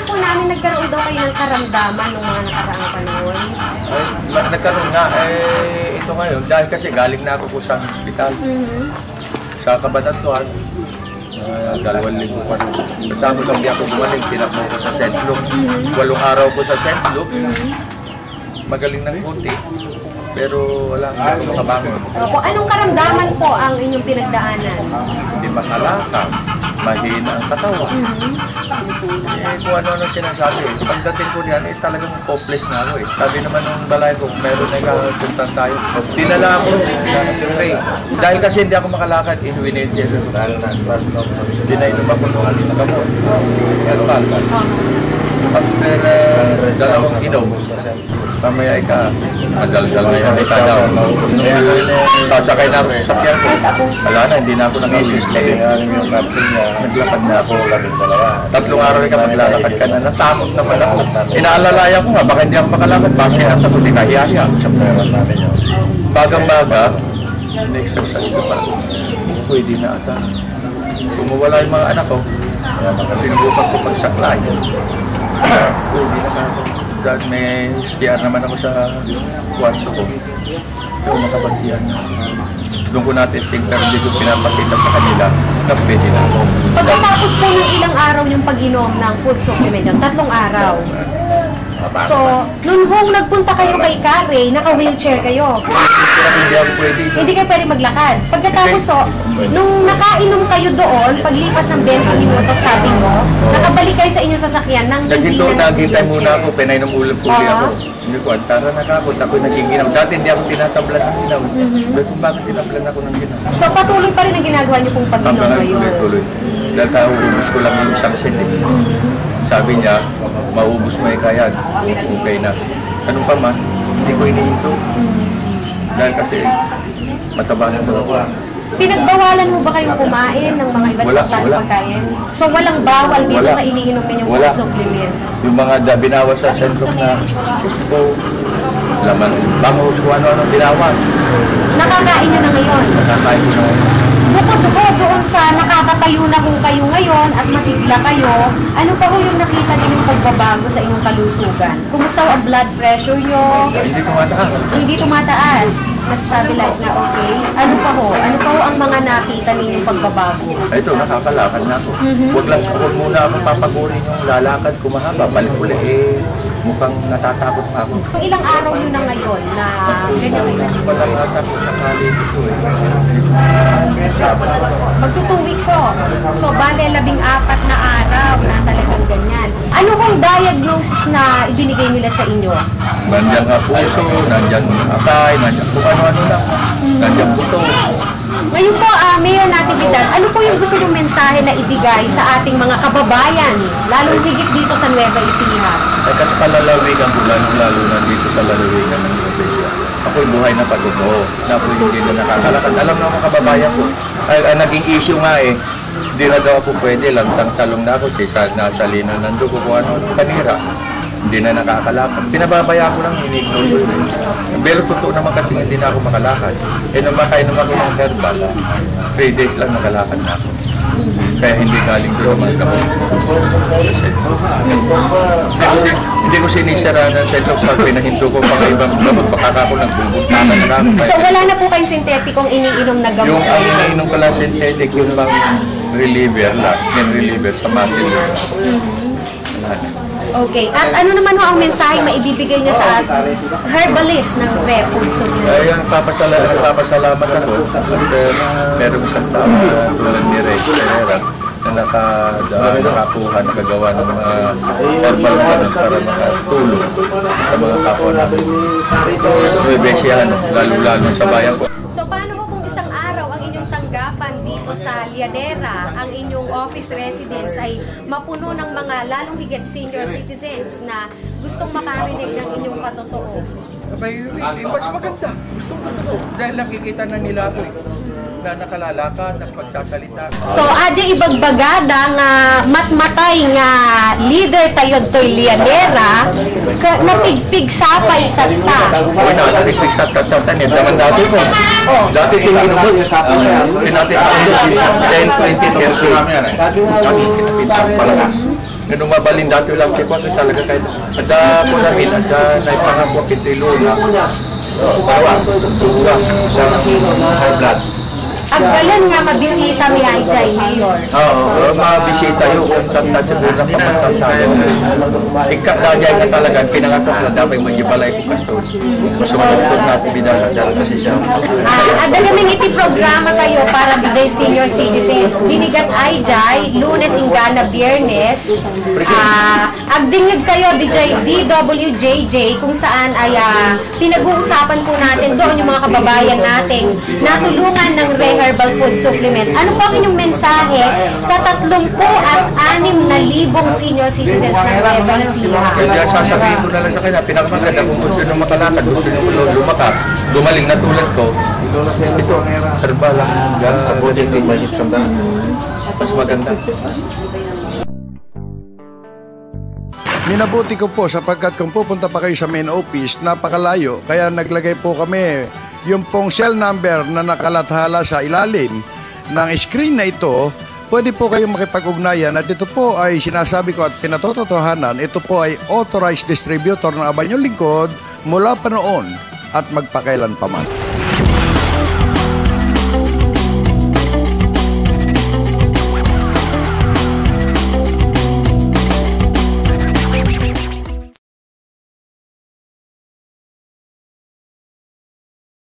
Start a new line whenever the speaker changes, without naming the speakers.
po namin nagkaroon daw kayo ng karamdaman ng mga nakaraang panahon.
Ay, nagkaroon nga, ito ngayon, dahil kasi galing na ako po sa hospital. Sa Cabanatuan, 2 linggo pa rin. Tapos ang biyak ko bumalik, tinakbo ko sa St. Luke's. 8 araw po sa St. Luke's. Magaling ng konti, pero wala akong makabangon.
Opo, anong karamdaman po ang inyong pinagdaanan?
Hindi makalakad, mahina ang katawan. Kung ano-ano sinasabi. Pagdating ko niyan, talagang hopeless na ako. Sabi naman ng balay ko, meron na ikakuntan tayo. Dinala ako, pray. Dahil kasi hindi ako makalakad, inuwinid niya. Dinainom ako nung aling nagamot. Herbal. After 2 inom, mamaya ka, madal-dal na yan, ika daw. Sasakay na ako sa sakyan ko. Wala na, hindi na ako nag-isis. Naglakad na ako. 3 araw ka maglalakad ka na. Natakot naman ako. Inaalalayan ko nga, baka hindi ako makalakad. Base at ako, hindi kahiya-hiya. Bagang-baga, in-exercise ko pa. Pwede na ata. Kumuwala yung mga anak ko. Sinubukan ko pagsaklay. Pwede na sa ako. Dahil may CR naman ako sa kwarto ko. So, nakabagyan na. Doon ko na-testing pero hindi ko pinapakita sa kanila na pwede na ako.
Pagkatapos po ng ilang araw yung pag-inom ng food supplement yun, 3 araw. So, nung nagpunta kayo kay Kare, naka-wheelchair kayo.
Hindi ako pwede.
Hindi kayo pwede maglakad. Pagkatapos, nung nakainom kayo doon, paglipas ng 20 minutos, sabi mo, nakabalik kayo sa inyong sasakyan nang hindi na
naghintay muna ako, pinainom ulit-uli ako. Hindi ko, antara nakapot, ako nagiginaw. Dati hindi ako tinatablan ng ginaw. Sabi kung bakit tinablan ako ng ginaw.
So, patuloy pa rin ang ginagawa niyo pong pag-inom ngayon?
Tuloy. Dahil kaubos ko lang yung isang sen. Sabi niya, maubos mo kaya, okay na. Anong pa man, hindi ko inihinto. Dahil kasi, mataba na ako.
Pinagbawalan mo ba kayong kumain ng mga iba't ibang klase pagkain? So walang bawal dito sa iniinom ninyong food supplement?
Yung mga binawas sa sentro na laman, bangus, kung ano-ano binawas.
Nakakain nyo na ngayon?
Nakakain ko na.
Bukod po doon sa nakakatayo na kung kayo ngayon at masigla kayo, ano pa ho yung nakita ninyong pagbabago sa inyong kalusugan? Kumusta ang blood pressure nyo?
Hindi tumataas.
Hindi tumataas. Mas stabilize na okay. Ano pa ho? Ano pa ho ang mga nakita ninyong pagbabago?
Ito, nakakalakad na ako. Huwag muna ako papagurin yung lalakad ko mahaba. Balik ulit mukhang natatakot pa ako.
Ilang araw nyo na ngayon na ganyan kayo na
Walang ata ko sa college ito
Magto 2 weeks ho. So, bale 14 na araw na talagang ganyan. Ano kung diagnosis na ibinigay nila sa inyo?
Nandiyan nga puso, nandiyan atay, nandiyan kung ano-ano lang. Nandiyan buto.
Ngayon po, Mayor Natividad, ano po yung gusto yung mensahe na ibigay sa ating mga kababayan, lalong higit dito sa Nueva Ecija?
Ay kasi palalawigan ko lalo na dito sa lalawigan ng Nueva Ecija. Ako'y buhay na patuto, na ako'y hindi na nakakalakad. Alam na mga kababayan ko, naging issue nga hindi na daw ako pwede, lantang talong na ako, nasa linan ng dugo kung ano, panira. Hindi na nakakalakad. Pinababaya ko lang, ini-ignore ko. Pero totoo naman kasi hindi na ako makalakad. Nung makainom ako ng herbal, 3 days lang nakalakad na ako. Kaya hindi galing ko naman gamot. Hindi ko sinisira ng set of salt, pinahinto ko pang ibang gamot, baka ako nagbubuntanan na ako.
So wala na po kayong syntheticong iniinom na gamot?
Yung ang iniinom ko lang synthetic, yung bang reliever lang, yung reliever sa muscle.
Okay. At ano naman ho ang mensahe maibibigay niya sa herbalist ng Rep Food Supplement?
Ayun, nagpapasalamat ako. Merong isang tao tulad ni Ray Pereira na nakakuha, nakagawa ng mga herbal na para makatulong sa mga kapwa natin. Nuevesiano, lalo-lalo sa bayan ko.
So paano ho kung isang araw ang inyong tanggapan dito sa Lianera, ang inyong office residence ay mapuno ng mga lalong higit senior citizens na gustong makarinig ng inyong patotoo?
Abay, mas maganda. Gusto ko ito. Dahil nakikita na nila ako na nakalalakad, nakapagsasalita.
So, adya ibagbagada nga matmatay nga leader tayod to'y Lianera, napigpig sapay tata.
Uy, nakapigpig sa tatatan yan. Daman dati ko. Dati tingin mo, tinatin ako 10, 20, 30. Kami, pinapalakas. Nung mabalin dati lang check ko talaga kahit ada ko namin, ada naipangako kitilo na dua sa high blood.
Agbalan nga mabisita mi Ajay, Mayor.
Oo, mabisita yung tanda siguro na kapatantado. Ikakadyan ka talaga, pinangatok na dapat maghibalay ko kastos. Mas matutod na ako binala kasi siya.
Ada kaming iti programa kayo para di senior citizens. Binigat Ajay, Lunes, Ingana, Biyernes. Agdingid kayo DWJJ kung saan ay pinag-uusapan po natin doon yung mga kababayan nating natulungan ng herbal food supplement. Ano po ang inyong mensahe sa 36,000 senior citizens ng Nueva Ecija?
Kaya sasabihin ko na lang sa kanya, pinakamaganda kung gusto nyo makalakad, gusto nyo lumakas, gumaling na tulad ko, ito, herbal ang mas maganda.
Minabuti ko po sapagkat kung pupunta pa kayo sa main office, napakalayo. Kaya naglagay po kami yung pong cell number na nakalathala sa ilalim ng screen na ito. Pwede po kayong makipag-ugnayan at ito po ay sinasabi ko at pinatotohanan. Ito po ay authorized distributor ng Abanyong Lingkod mula pa noon at magpakailan pa man.